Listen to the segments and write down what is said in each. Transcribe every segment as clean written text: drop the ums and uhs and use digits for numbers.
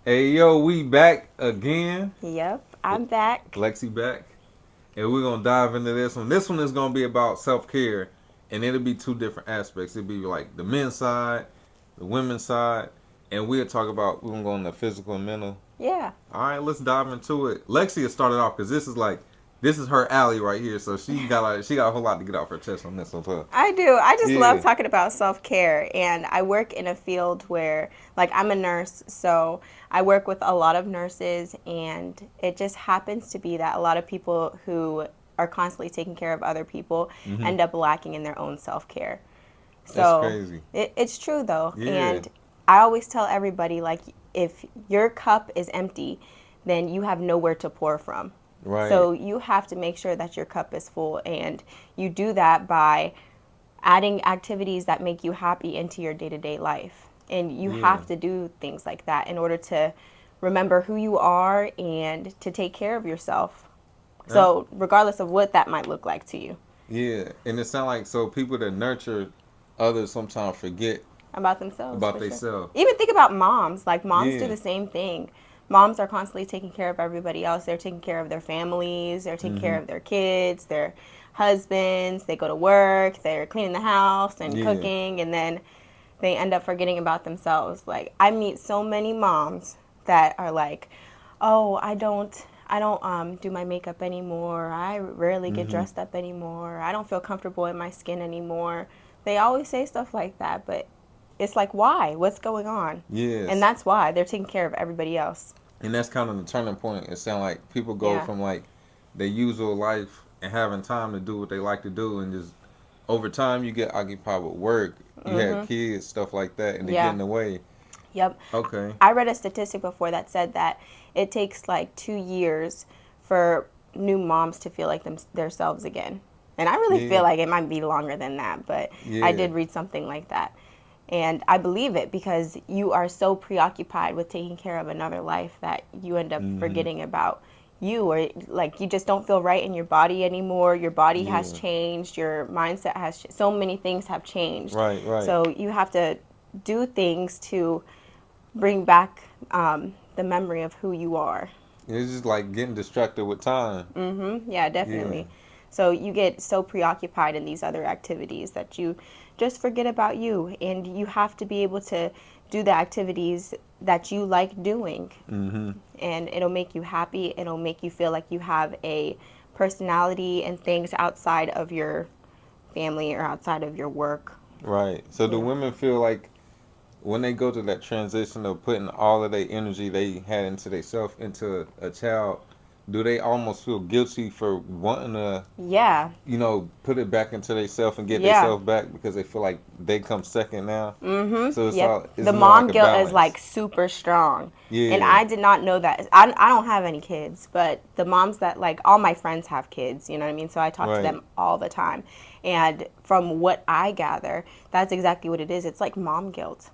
Hey yo, we back again. Yep, I'm back. Lexi back. And we're gonna dive into this one. This one is gonna be about self care, and it'll be two different aspects. It'll be like the men's side, the women's side, and we'll talk about we're gonna go into physical and mental. Yeah, All right, let's dive into it. Lexi has started off because this is her alley right here. So she got a whole lot to get off her chest on this one. So I do. I just love yeah, talking about self care. And I work in a field where, like, I'm a nurse. So I work with a lot of nurses. And it just happens to be that a lot of people who are constantly taking care of other people hmm end up lacking in their own self care. that's So crazy. it's true, though. Yeah, And I always tell everybody, like, if your cup is empty, then you have nowhere to pour from. right. So you have to make sure that your cup is full, and you do that by adding activities that make you happy into your day-to-day life. And you Yeah, have to do things like that in order to remember who you are and to take care of yourself. and So, regardless of what that might look like to you, yeah, and it sounds like so people that nurture others sometimes forget about themselves, about for sure. themselves. Even think about moms. Like, moms do Yeah. the same thing. Moms are constantly taking care of everybody else. They're taking care of their families, they're taking care hmm of their kids, their husbands, they go to work, they're cleaning the house and Yeah. cooking, and then they end up forgetting about themselves. Like, I meet so many moms that are like, "Oh, I don't do my makeup anymore. I rarely get hmm dressed up anymore. I don't feel comfortable in my skin anymore." They always say stuff like that, but it's like, why? What's going on? And Yes. that's why they're taking care of everybody else. And that's kind of the turning point. It sounds like people go Yeah. from like their usual life and having time to do what they like to do, and just over time you get occupied with work, you have Mhm. kids, stuff like that, and they get Yeah. in the way. Yep. Okay. I read a statistic before that said that it takes like 2 years for new moms to feel like themselves again. And I really feel Yeah. like it might be longer than that, but I Yeah. did read something like that. And I believe it because you are so preoccupied with taking care of another life that you end up hmm forgetting about you, or like you just don't feel right in your body anymore. Your body has Yeah. changed, your mindset has so many things have changed. Right. Right. So you have to do things to bring back the memory of who you are. It's just like getting distracted with time. Yeah, Yeah. definitely. So you get so preoccupied in these other activities that you just forget about you, and you have to be able to do the activities that you like doing, hmm and it'll make you happy. It'll make you feel like you have a personality and things outside of your family or outside of your work. Right. So do Yeah. women feel like when they go through that transition of putting all of their energy they had into themselves into a child, do they almost feel guilty for wanting to, Yeah. put it back into themselves and get Yeah. themselves back because they feel like they come second now? So Yep. it's The more like mom a guilt is balance. like super strong. And Yeah. I did not know that. I don't have any kids, but the moms that, like, all my friends have kids, you know what I mean? So I talk to Right. them all the time. And from what I gather, that's exactly what it is. It's like mom guilt.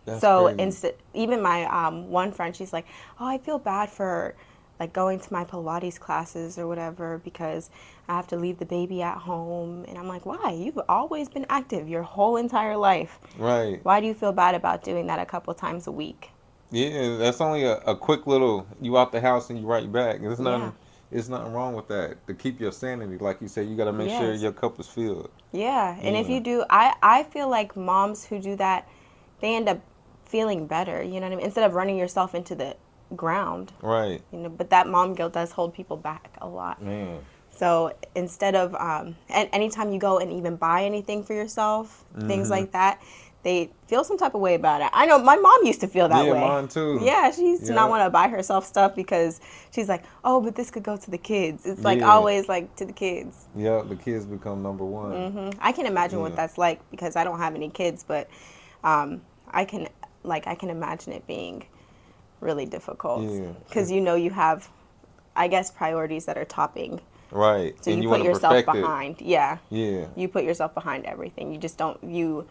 That's So crazy. instead, even my one friend, she's like, "Oh, I feel bad for like going to my Pilates classes or whatever because I have to leave the baby at home." And I'm like, "Why? You've always been active your whole entire life. Right. Why do you feel bad about doing that a couple times a week?" Yeah, that's only a quick little you out the house and you right back. Yeah. There's nothing wrong with that. To keep your sanity, like you said, you gotta make sure Yes. your cup is filled. Yeah. And if Yeah. you do, I feel like moms who do that, they end up feeling better. You know what I mean? Instead of running yourself into the ground. Right. But that mom guilt does hold people back a lot. Man. So instead of, and anytime you go and even buy anything for yourself, things hmm like that, they feel some type of way about it. I know my mom used to feel that Yeah, way. mine too. Yeah, she used to not Yeah. want to buy herself stuff because she's like, "Oh, but this could go to the kids." It's like Yeah. always like to the kids. Yeah. The kids become number one. I can imagine what Yeah. that's like because I don't have any kids, but I can, like, I can imagine it being really difficult Yeah. because you have, I guess, priorities that are topping. Right. So And you you put want to yourself perfect it. behind. Yeah. Yeah. You put yourself behind everything. You just don't view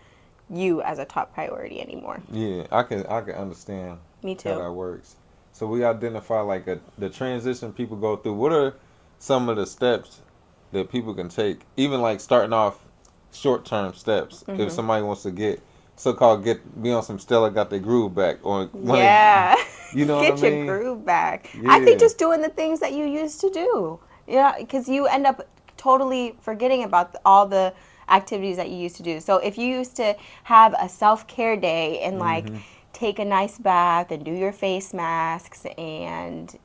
you as a top priority anymore. Yeah. I can understand Me how too. that works. So we identify like the transition people go through. What are some of the steps that people can take, even like starting off short term steps, if somebody wants to get so called get be on some Stella got their groove back or want to Yeah. You know what I Get your mean? groove back. I think Yeah. just doing the things that you used to do. Yeah, because you end up totally forgetting about all the activities that you used to do. So if you used to have a self-care day and like Mm-hmm. take a nice bath and do your face masks and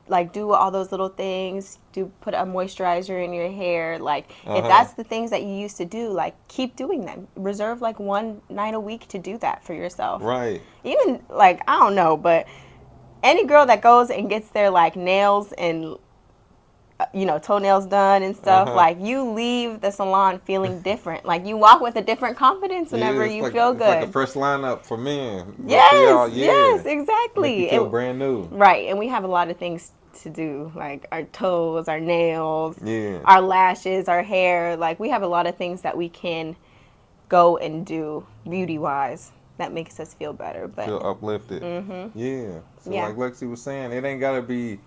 like do all those little things, do put a moisturizer in your hair, like if Uh-huh. that's the things that you used to do, like keep doing them. Reserve like one night a week to do that for yourself. Right. Even like I don't know, but any girl that goes and gets their like nails and toenails done and stuff, Uh-huh. like you leave the salon feeling different. Like you walk with a different confidence Yeah, whenever it's you like feel it's like a good. fresh lineup for men, but for Yes, y'all, yes, yeah, make you exactly. feel brand new. Right, and we have a lot of things to do, like our toes, our nails, Yeah, our lashes, our hair. Like we have a lot of things that we can go and do beauty wise that makes us feel better. But feel uplifted. Yeah. So yeah, like Lexi was saying, it ain't gotta be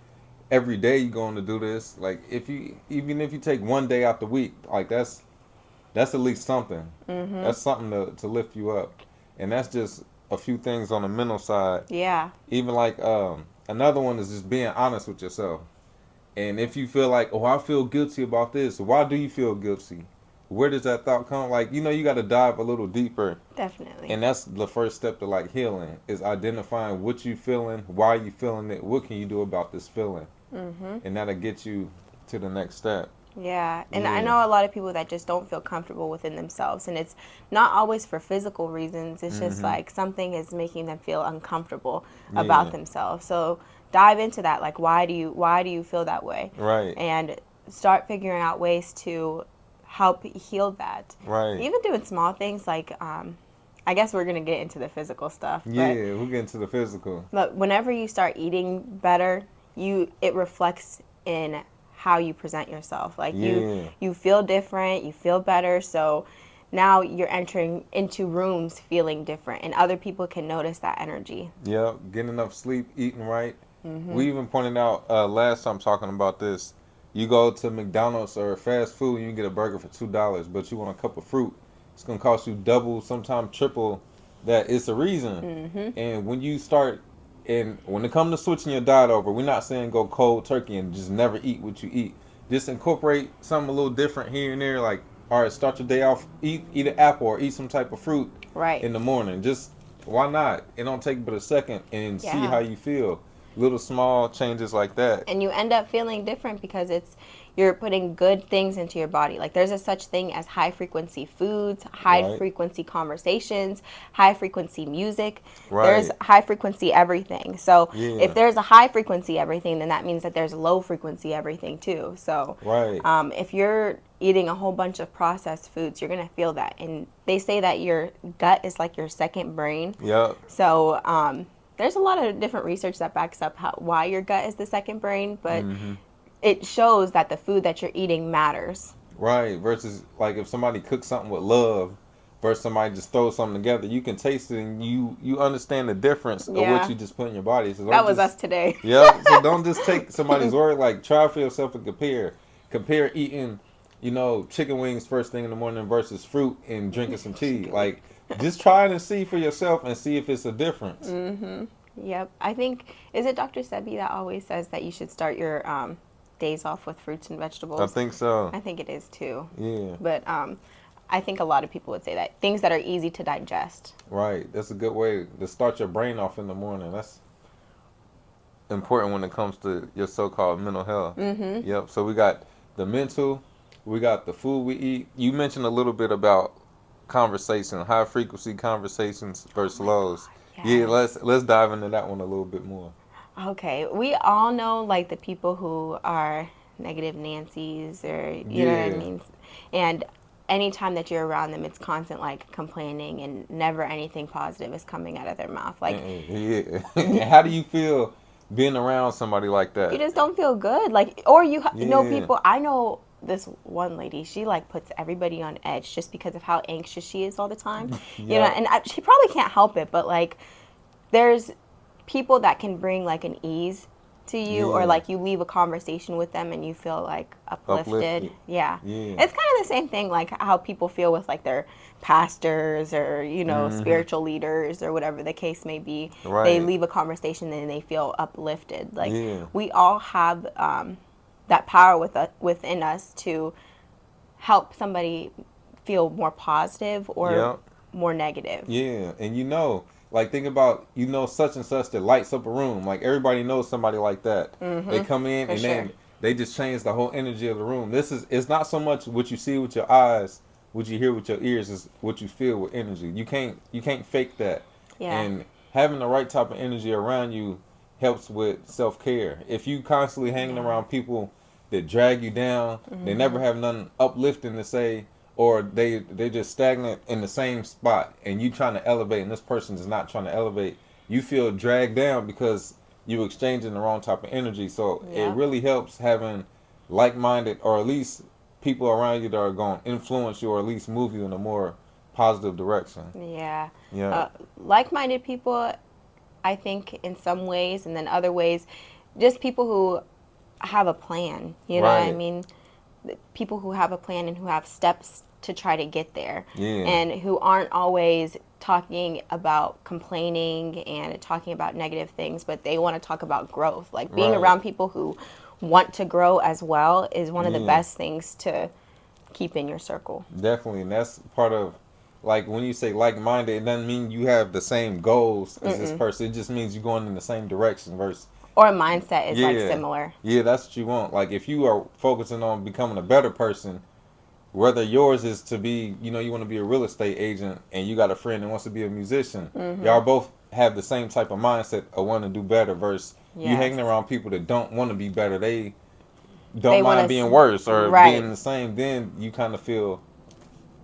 every day you going to do this. Like if you even if you take one day out the week, like that's at least something. That's something to lift you up, and that's just a few things on the mental side. yeah, Even like another one is just being honest with yourself. And if you feel like, oh, I feel guilty about this, why do you feel guilty? Where does that thought come? Like, you got to dive a little deeper. definitely. And that's the first step to like healing is identifying what you feeling, why you feeling it, what can you do about this feeling, and that'll get you to the next step. Yeah, and I Yeah, know a lot of people that just don't feel comfortable within themselves, and it's not always for physical reasons. It's just mm-hmm, like something is making them feel uncomfortable about yeah, themselves. So dive into that. Like, why do you feel that way, right, and start figuring out ways to help heal that. right. Even doing small things like, I guess we're gonna get into the physical stuff, but Yeah, we'll get into the physical. look, whenever you start eating better, it reflects in how you present yourself. Like Yeah, you feel different, you feel better. So now you're entering into rooms feeling different, and other people can notice that energy. yep. Getting enough sleep, eating right. We even pointed out last time talking about this. You go to McDonald's or fast food, and you get a burger for $2, but you want a cup of fruit. It's gonna cost you double, sometimes triple. That it's a reason. And when you start, and when it comes to switching your diet over, we're not saying go cold turkey and just never eat what you eat. Just incorporate something a little different here and there. Like, all right, start your day off, eat an apple or eat some type of fruit Right. in the morning. Just why not? It don't take but a second and see how Yeah. you feel. Little small changes like that. And you end up feeling different because you're putting good things into your body. Like there's a such thing as high frequency foods, high Right. frequency conversations, high frequency music. There's Right. high frequency everything. So if Yeah. there's a high frequency everything, then that means that there's low frequency everything too. So Right. if you're eating a whole bunch of processed foods, you're gonna feel that. And they say that your gut is like your second brain. Yep. So there's a lot of different research that backs up why your gut is the second brain, but Mm-hmm. it shows that the food that you're eating matters. Right. Versus like if somebody cooks something with love versus somebody just throws something together, you can taste it and you understand the difference of what Yeah, you just put in your body. So that don't was us just today. yeah. So don't just take somebody's word. Like try for yourself and compare. Compare eating, chicken wings first thing in the morning versus fruit and drinking some tea. Chicken Like wings. just try it and see for yourself and see if it's a difference. Yep. I think, is it Dr. Sebi that always says that you should start your days off with fruits and I vegetables? think so. I think it is too. Yeah. But I think a lot of people would say that things that are easy to digest. Right. That's a good way to start your brain off in the morning. That's important when it comes to your so-called mental health. Mm-hmm. Yep. So we got the mental, we got the food we eat. You mentioned a little bit about conversation, high frequency conversations versus lows. Yeah, Yes. let's dive into that one a little bit more. Okay. We all know like the people who are negative Nancy's or you know what I Yeah. mean? And anytime that you're around them, it's constant like complaining and never anything positive is coming out of their mouth. Like Yeah. And how do you feel being around somebody like you that? just don't feel good. Like, or you know Yeah. people. I know this one lady. She like puts everybody on edge just because of how anxious she is all the time. Yep. And she probably can't help it, but like, there's people that can bring like an ease to you, or Yeah. like you leave a conversation with them and you feel like uplifted. Uplifted. Yeah. Yeah. It's kind of the same thing like how people feel with like their pastors or, Mm-hmm. spiritual leaders or whatever the case may be. They Right. leave a conversation and they feel uplifted. Like Yeah. we all have that power within us to help somebody feel more positive or Yep. more negative. Yeah. And like think about such and such that lights up a room. Like everybody knows somebody like that. They Mm-hmm. come in For and sure. then they just change the whole energy of the room. It's not so much what you see with your eyes, what you hear with your ears, is what you feel with energy. You can't fake that. Yeah. And having the right type of energy around you helps with self care. If you constantly hanging Yeah. around people that drag you down, they Mm-hmm. never have nothing uplifting to say, or they just stagnant in the same spot, and you trying to elevate, and this person is not trying to elevate. You feel dragged down because you exchanging the wrong type of energy. So it Yep. really helps having like-minded, or at least people around you that are going to influence you, or at least move you in a more positive direction. Yeah. Yeah. Uh, Like-minded people, I think, in some ways, and then other ways, just people who have a plan. You know what I Right. mean? People who have a plan and who have steps to try to get there, Yeah. and who aren't always talking about complaining and talking about negative things, but they want to talk about growth. Like being Right. around people who want to grow as well is one of the Yeah. best things to keep in your circle. Definitely, and that's part of, like, when you say like-minded, it doesn't mean you have the same goals as this Mm-mm. person. It just means you're going in the same direction. Versus, Or mindset is like yeah, similar. yeah, that's what you want. Like, if you are focusing on becoming a better person, whether yours is to be, you want to be a real estate agent, and you got a friend that wants to be a musician, Mm-hmm. y'all both have the same type of mindset of wanting to do better. Versus you Yes. hanging around people that don't want to be better. They don't They want mind being to, worse or right. being the same. Then you kind of feel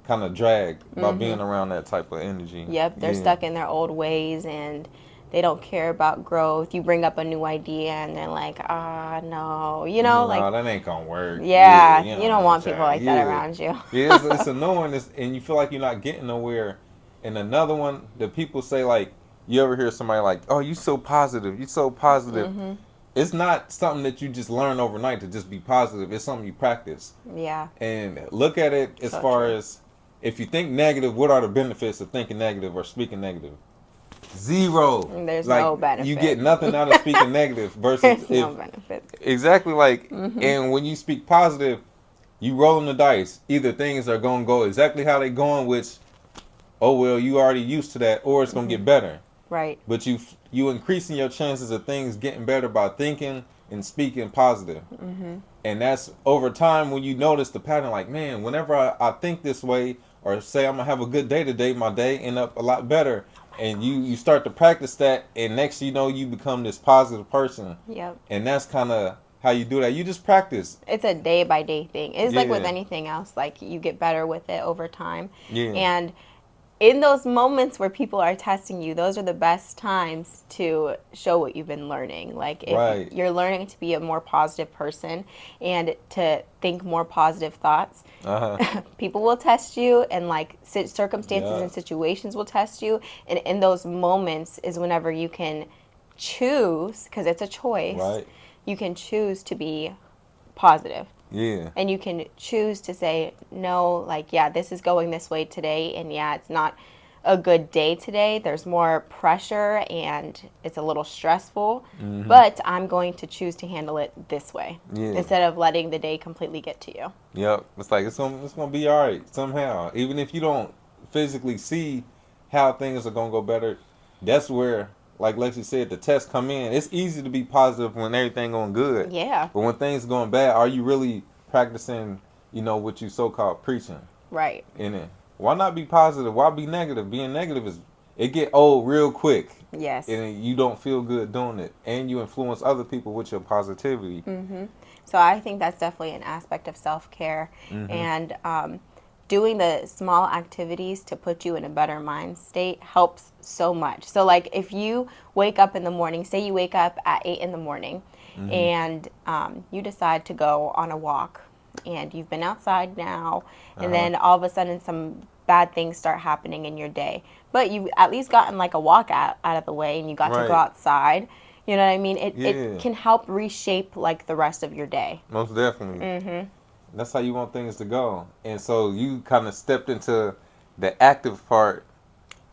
kind of dragged by Mm-hmm. being around that type of energy. Yep, they're Yeah. stuck in their old ways and they don't care about growth. You bring up a new idea and they're like, ah, no. Like, No, that ain't gonna work. Yeah, yeah, you you don't don't want want to people try. like that Yeah. around you. Yeah, it's annoying, and you feel like you're not getting nowhere. And another one that people say, like, you ever hear somebody like, oh, you so positive, you so positive. Mm-hmm. It's not something that you just learn overnight to just be positive. It's something you practice. Yeah, And look at it as so far true. as, if you think negative, what are the benefits of thinking negative or speaking negative? Zero. And there's Like, no you get benefits. nothing out of speaking negative versus, There's if no benefits. exactly, like, Mm-hmm. and when you speak positive, you rolling the dice. Either things are gonna go exactly how they going, which, oh well, you already used to that, or it's gonna Mm-hmm. get better. Right. But you increasing your chances of things getting better by thinking and speaking positive. Mm-hmm. And that's over time when you notice the pattern, like, man, whenever I think this way, or say I'm gonna have a good day today, my day end up a lot better. And you start to practice that, and next you know, you become this positive person. Yep. And that's kind of how you do that. You just practice. It's a day by day thing. It's like with Yeah. anything else, like you get better with it over time. Yeah. And in those moments where people are testing you, those are the best times to show what you've been learning. Like if Right. you're learning to be a more positive person and to think more positive thoughts, Uh-huh. people will test you, and like circumstances Yeah. and situations will test you. And in those moments is whenever you can choose, because it's a choice, Right. you can choose to be positive. Yeah. And you can choose to say, no, like, yeah, this is going this way today. And yeah, it's not a good day today. There's more pressure and it's a little stressful. Mm-hmm. But I'm going to choose to handle it this way Yeah. instead of letting the day completely get to you. Yep. It's like it's gonna be all right somehow. Even if you don't physically see how things are gonna go better, that's where, like Lexi said, the tests come in. It's easy to be positive when everything going good, Yeah, but when things going bad, are you really practicing? What you so called preaching right. in it? Why not be positive? Why be negative? Being negative is, it get old real quick, Yes. and you don't feel good doing it, and you influence other people with your positivity. Mm-hmm. So I think that's definitely an aspect of self-care, Mm-hmm. and doing the small activities to put you in a better mind state helps so much. So like if you wake up in the morning, say you wake up at 8 in the morning, Mm-hmm. and you decide to go on a walk, and you've been outside now, and Uh-huh. then all of a sudden some bad things start happening in your day, but you've at least gotten like a walk out of the way and you got to go Right. outside. You know what I mean? It Yeah, can help reshape like the rest of your day. most definitely. Mm-hmm. That's how you want things to go. And so you kind of stepped into the active part.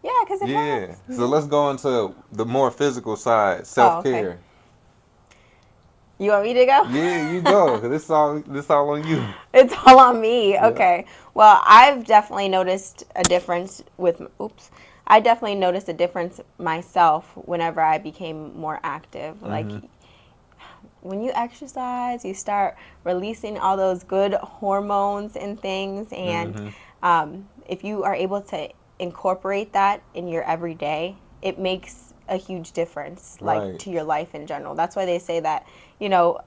Yeah, because it Yeah. helps. So let's go into the more physical side, Oh, self okay. care. You want me to go? Yeah, you go. 'Cause this all on you. It's all on me. Yeah. Okay. Well, I've definitely noticed a difference with, oops. I definitely noticed a difference myself whenever I became more active. Like Mhm. when you exercise, you start releasing all those good hormones and things. And Mhm. if you are able to incorporate that in your everyday, it makes a huge difference, like Right. to your life in general. That's why they say that, you know,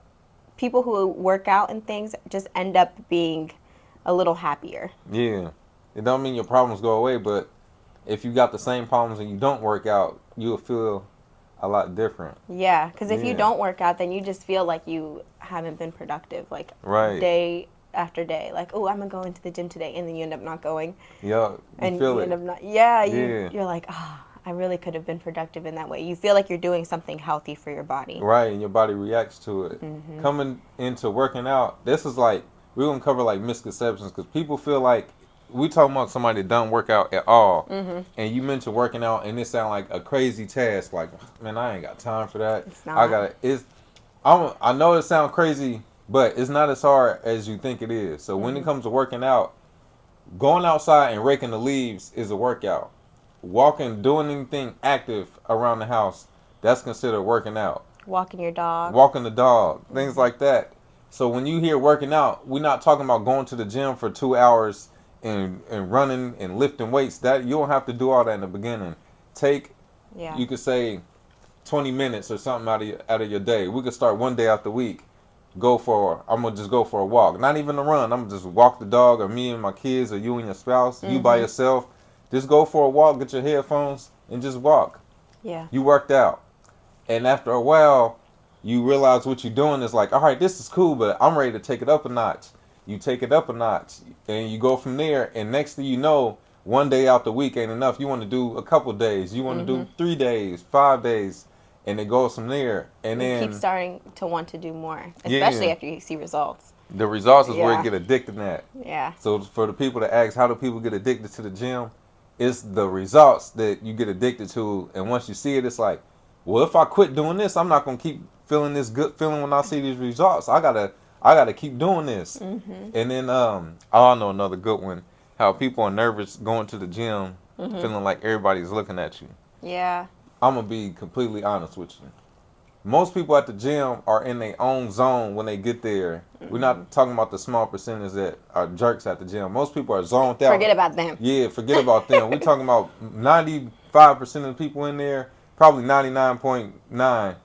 people who work out and things just end up being a little happier. Yeah. It don't mean your problems go away, but if you got the same problems and you don't work out, you'll feel a lot different. Yeah, because if you Yeah. don't work out, then you just feel like you haven't been productive, like Right. day after day. Like, oh, I'm gonna go into the gym today, and then you end up not going, Yeah. You and feel you end it. up not. Yeah, Yeah. you're like, ah, oh, I really could have been productive in that way. You feel like you're doing something healthy for your body. Right, and your body reacts to it. Hmm. Coming into working out, this is like we're gonna cover like misconceptions because people feel like we talking about somebody that don't work out at all, Hmm. and you mentioned working out, and it sound like a crazy task. Like, man, I ain't got time for that. It's I not. got it's. I know it sounds crazy, but it's not as hard as you think it is. So when it Hmm. comes to working out, going outside and raking the leaves is a workout. Walking, doing anything active around the house, that's considered working out. Walking your dog. Walking the dog, things Hmm. like that. So when you hear working out, we're not talking about going to the gym for 2 hours and running and lifting weights. That you don't have to do all that in the beginning. Take, Yeah. you could say 20 minutes or something out of your day. We could start one day out the week. I'm gonna just go for a walk. Not even a run. I'm gonna just walk the dog, or me and my kids, or you and your spouse, you by Hmm. yourself. Just go for a walk, get your headphones, and just walk. Yeah. You worked out. And after a while, you realize what you're doing is like, all right, this is cool, but I'm ready to take it up a notch. You take it up a notch, and you go from there. And next thing you know, one day out the week ain't enough. You want to do a couple days. You want to Hmm. do 3 days, 5 days, and it goes from there. And You keep then, starting to want to do more, especially yeah, after you see results. the results is where you Yeah. get addicted at. Yeah. So for the people that ask, how do people get addicted to the gym? It's the results that you get addicted to, and once you see it, it's like, well, if I quit doing this, I'm not gonna keep feeling this good feeling when I see these results. I gotta keep doing this. Hmm. And then I know another good one. How people are nervous going to the gym, Hmm. feeling like everybody's looking at you. Yeah. I'm gonna be completely honest with you. Most people at the gym are in their own zone when they get there. We're Hmm. not talking about the small percentage that are jerks at the gym. Most people are zoned Forget out. about them. Yeah, forget about them. We're talking about 95% of the people in there, probably 99.9.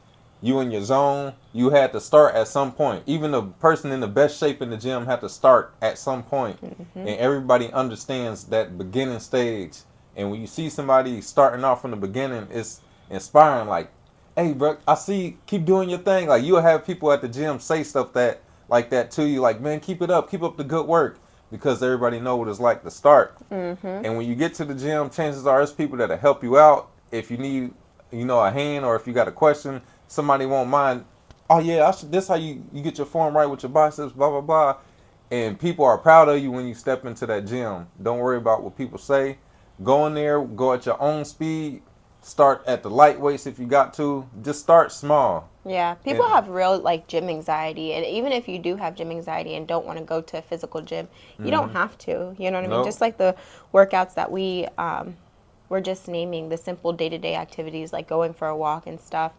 You in your zone. You had to start at some point. Even the person in the best shape in the gym had to start at some point. Hmm. And everybody understands that beginning stage. And when you see somebody starting off from the beginning, it's inspiring. Like, hey, bro, I see, keep doing your thing. Like, you'll have people at the gym say stuff that like that to you, like, man, keep up the good work, because everybody know what it's like to start. Hmm. And when you get to the gym, chances are it's people that'll help you out if you need, a hand, or if you got a question, somebody won't mind. Oh yeah, this how you get your form right with your biceps, blah blah blah. And people are proud of you when you step into that gym. Don't worry about what people say. Go in there, go at your own speed. Start at the light weights if you got to. Just start small. Yeah, people And have real like gym anxiety, and even if you do have gym anxiety and don't want to go to a physical gym, you don't mm-hmm. have to. You know what I mean? Nope. Just like the workouts that we're just naming, the simple day-to-day activities like going for a walk and stuff.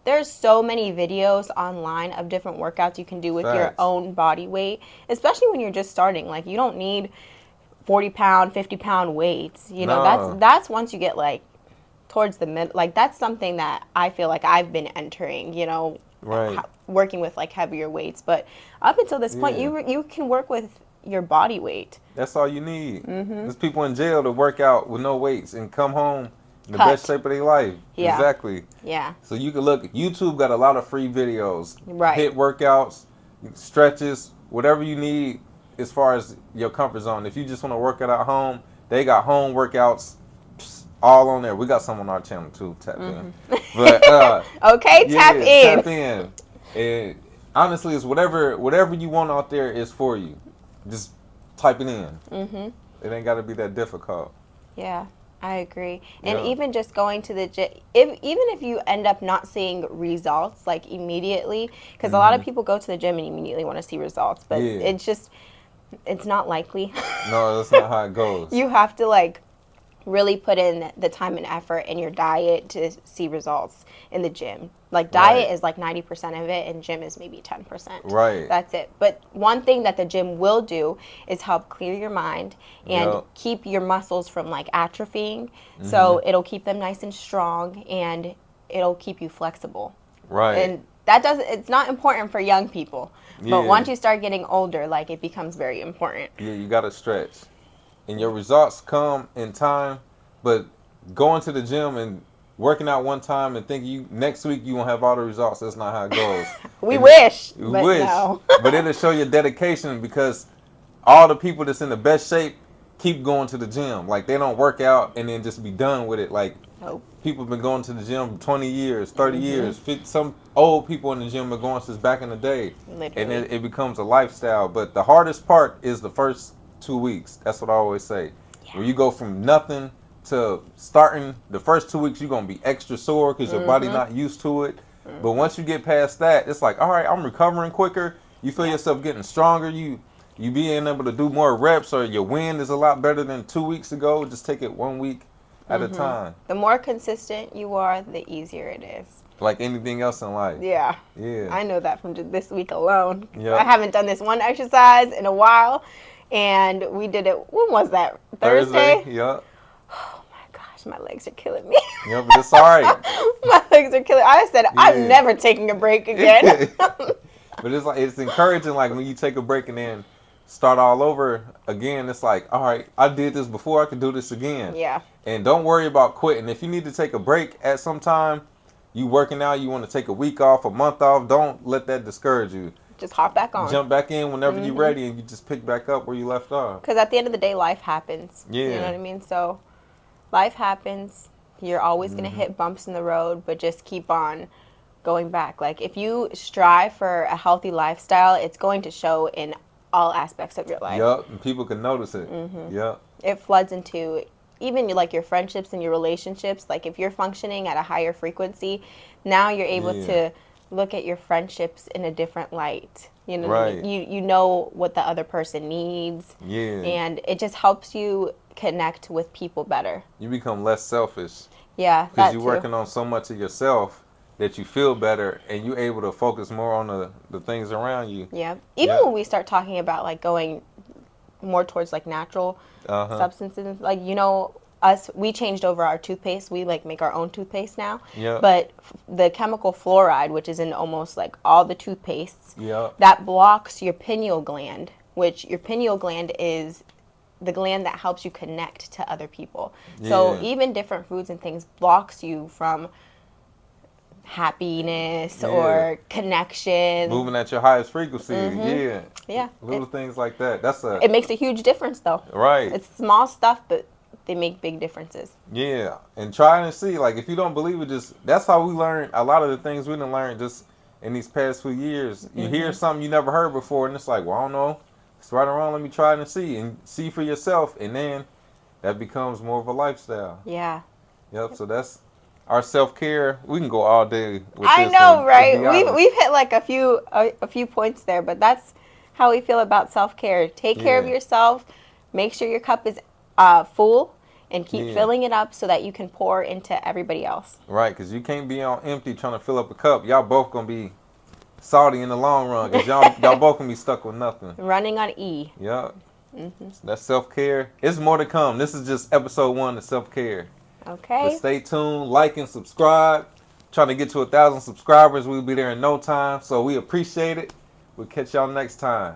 There's so many videos online of different workouts you can do with your Facts. own body weight, especially when you're just starting. Like you don't need 40-pound, 50-pound weights. You know, that's No. that's once you get like towards the mid, like that's something that I feel like I've been entering, you know, Right. working with like heavier weights. But up until this point, Yeah. you can work with your body weight. That's all you need. Mm-hmm. There's people in jail to work out with no weights and come home in the best Cut. shape of their life. Yeah. Exactly. Yeah. So you can look. YouTube got a lot of free videos, Right. hit workouts, stretches, whatever you need as far as your comfort zone. If you just want to work it at home, they got home workouts. all on there. We got some on our channel too. Tap in. Mm-hmm. But Okay, tap yeah, in. tap in. And honestly, it's whatever you want out there is for you. Just type it in. Mm-hmm. It ain't got to be that difficult. Yeah, I agree. And Yeah. even just going to the gym, even if you end up not seeing results like immediately, because a lot of Mhm. people go to the gym and immediately want to see results, but Yeah. it's not likely. No, that's not how it goes. You have to like really put in the time and effort in your diet to see results in the gym. Like diet Right. is like 90% of it and gym is maybe 10%. Right. That's it. But one thing that the gym will do is help clear your mind and Yep. keep your muscles from like atrophying. So Mhm. it'll keep them nice and strong and it'll keep you flexible. Right. And that doesn't it's not important for young people. But Yeah. once you start getting older, like it becomes very important. Yeah. You got to stretch, and your results come in time. But going to the gym and working out one time and thinking you next week you won't have all the results. That's not how it goes. We And wish, you but wish, no. but it'll show your dedication because all the people that's in the best shape keep going to the gym. Like they don't work out and then just be done with it. Like Nope. people been going to the gym 20 years, 30 Mm-hmm. years. Some old people in the gym are going since back in the day. And Literally. it becomes a lifestyle. But the hardest part is the first 2 weeks. That's what I always say. Yeah. When you go from nothing to starting, the first 2 weeks you're going to be extra sore because your body Mm-hmm. not used to it. But Mm-hmm. once you get past that, it's like, all right, I'm recovering quicker. You feel Yeah. yourself getting stronger. You being able to do more reps, or your wind is a lot better than 2 weeks ago. Just take it 1 week at a Mm-hmm. time. The more consistent you are, the easier it is. Like anything else in life. Yeah. Yeah. I know that from just this week alone. I Yep. haven't done this one exercise in a while. And we did it, when was that? Thursday. Thursday? Yep. Oh my gosh, my legs are killing me. Yep. But it's all right. My legs are killing. I said, I'm Yeah. never taking a break again. But it's like it's encouraging. Like when you take a break and then start all over again. It's like, all right, I did this before. I can do this again. Yeah. And don't worry about quitting. If you need to take a break at some time, you working out, you want to take a week off, a month off. Don't let that discourage you. Just hop back on. Jump back in whenever you're Mm-hmm. ready, and you just pick back up where you left off. Because at the end of the day, life happens. Yeah. You know what I mean? So life happens. You're always going to Mm-hmm. hit bumps in the road, but just keep on going back. Like if you strive for a healthy lifestyle, it's going to show in all aspects of your life. Yup, and people can notice it. Mm-hmm. Yup. It floods into even like your friendships and your relationships. Like if you're functioning at a higher frequency, now you're able Yeah. to look at your friendships in a different light. You know, Right. you know what the other person needs, Yeah. and it just helps you connect with people better. You become less selfish Yeah, because that you're too. working on so much of yourself that you feel better, and you're able to focus more on the things around you. Yeah. Even Yeah. when we start talking about like going more towards like natural Uh-huh. substances, like us, we changed over our toothpaste. We like make our own toothpaste now. Yep. But the chemical fluoride, which is in almost like all the toothpastes, Yep. that blocks your pineal gland, which your pineal gland is the gland that helps you connect to other people. So Yeah. even different foods and things blocks you from happiness Yeah. or connection. Moving at your highest frequency. Mhm. Yeah. Yeah. Little things like that. That's a It makes a huge difference though. right. It's small stuff, but they make big differences. Yeah, and try and see. Like if you don't believe it, just that's how we learn a lot of the things we done learned just in these past few years. You hear something you never heard before, and it's like, well, I don't know, it's right or wrong. Let me try it and see for yourself, and then that becomes more of a lifestyle. Yeah. Yep. So that's our self care. We can go all day with I this. know, one, right? to be honest. We've hit like a few points there, but that's how we feel about self-care. Take care of Yeah. yourself. Make sure your cup is full and keep Yeah. filling it up so that you can pour into everybody else. Right, because you can't be on empty trying to fill up a cup. Y'all both gonna be salty in the long run, because y'all both gonna be stuck with nothing. Running on E. Yep. Mhm. So that's self care. It's more to come. This is just episode 1 of self care. But Okay. stay tuned, like and subscribe. Trying to get to 1,000 subscribers. We'll be there in no time. So we appreciate it. We'll catch y'all next time.